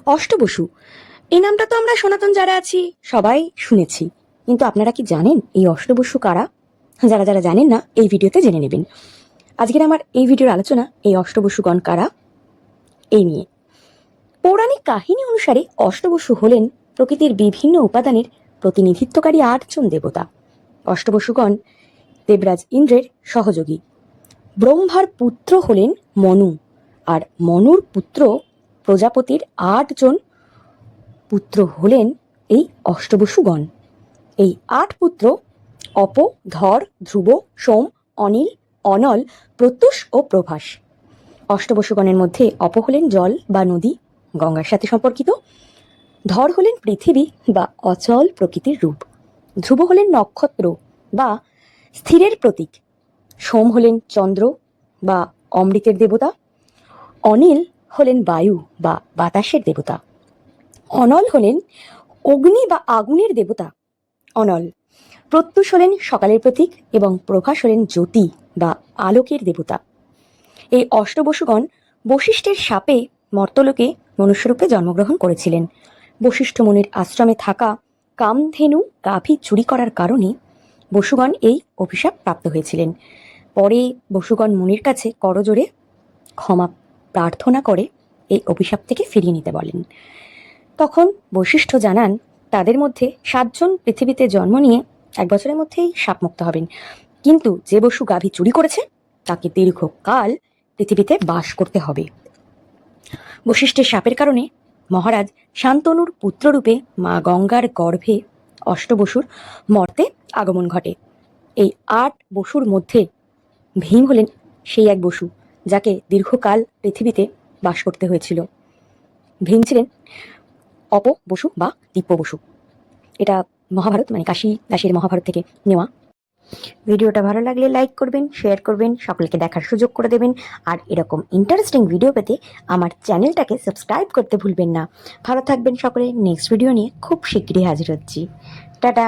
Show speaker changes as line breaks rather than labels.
অষ্টবসু, এই নামটা তো আমরা সনাতন যারা আছি সবাই শুনেছি, কিন্তু আপনারা কি জানেন এই অষ্টবসু কারা? যারা যারা জানেন না, এই ভিডিওতে জেনে নেবেন। আজকের আমার এই ভিডিওর আলোচনা এই অষ্টবসুগণ কারা এই নিয়ে। পৌরাণিক কাহিনী অনুসারে অষ্টবসু হলেন প্রকৃতির বিভিন্ন উপাদানের প্রতিনিধিত্বকারী 8জন দেবতা। অষ্টবসুগণ দেবরাজ ইন্দ্রের সহযোগী। ব্রহ্মার পুত্র হলেন মনু, আর মনুর পুত্র প্রজাপতির 8জন পুত্র হলেন এই অষ্টবসুগণ। এই 8 পুত্র অপ, ধর, ধ্রুব, সোম, অনিল, অনল, প্রত্যুষ ও প্রভাস। অষ্টবসুগণের মধ্যে অপ হলেন জল বা নদী, গঙ্গার সাথে সম্পর্কিত। ধর হলেন পৃথিবী বা অচল প্রকৃতির রূপ। ধ্রুব হলেন নক্ষত্র বা স্থিরের প্রতীক। সোম হলেন চন্দ্র বা অমৃতের দেবতা। অনিল হলেন বায়ু বা বাতাসের দেবতা। অনল হলেন অগ্নি বা আগুনের দেবতা। অনল। প্রত্যুষ হলেন সকালের প্রতীক এবং প্রভাস হলেন জ্যোতি বা আলোকের দেবতা। এই অষ্টবসুগণ বশিষ্ঠের শাপে মর্তলোকে মনুষ্যরূপে জন্মগ্রহণ করেছিলেন। বশিষ্ঠ মুনির আশ্রমে থাকা কামধেনু গাভী চুরি করার কারণে বসুগণ এই অভিশাপ প্রাপ্ত হয়েছিলেন। পরে বসুগণ মুনির কাছে করজোড়ে ক্ষমা প্রার্থনা করে এই অভিশাপ থেকে ফিরিয়ে নিতে বলেন। তখন বশিষ্ঠ জানান তাদের মধ্যে 7 জন পৃথিবীতে জন্ম নিয়ে 1 বছরের মধ্যেই শাপমুক্ত হবেন, কিন্তু যে বসু গাভী চুরি করেছে তাকে দীর্ঘকাল পৃথিবীতে বাস করতে হবে। বশিষ্ঠের শাপের কারণে মহারাজ শান্তনুর পুত্ররূপে মা গঙ্গার গর্ভে অষ্টবসুর মর্তে আগমন ঘটে। এই 8 বসুর মধ্যে ভীম হলেন সেই এক বসু যাকে দীর্ঘকাল পৃথিবীতে বাস করতে হয়েছিল। ভীম ছিলেন অপ বসু বা দিব্য বসু। এটা মহাভারত মানে কাশী দাসের মহাভারত থেকে নেওয়া। ভিডিওটা ভালো লাগলে লাইক করবেন, শেয়ার করবেন, সকলকে দেখার সুযোগ করে দেবেন। আর এরকম ইন্টারেস্টিং ভিডিও পেতে আমার চ্যানেলটাকে সাবস্ক্রাইব করতে ভুলবেন না। ভালো থাকবেন সকলে। নেক্সট ভিডিও নিয়ে খুব শীঘ্রই হাজির হচ্ছি। টাটা।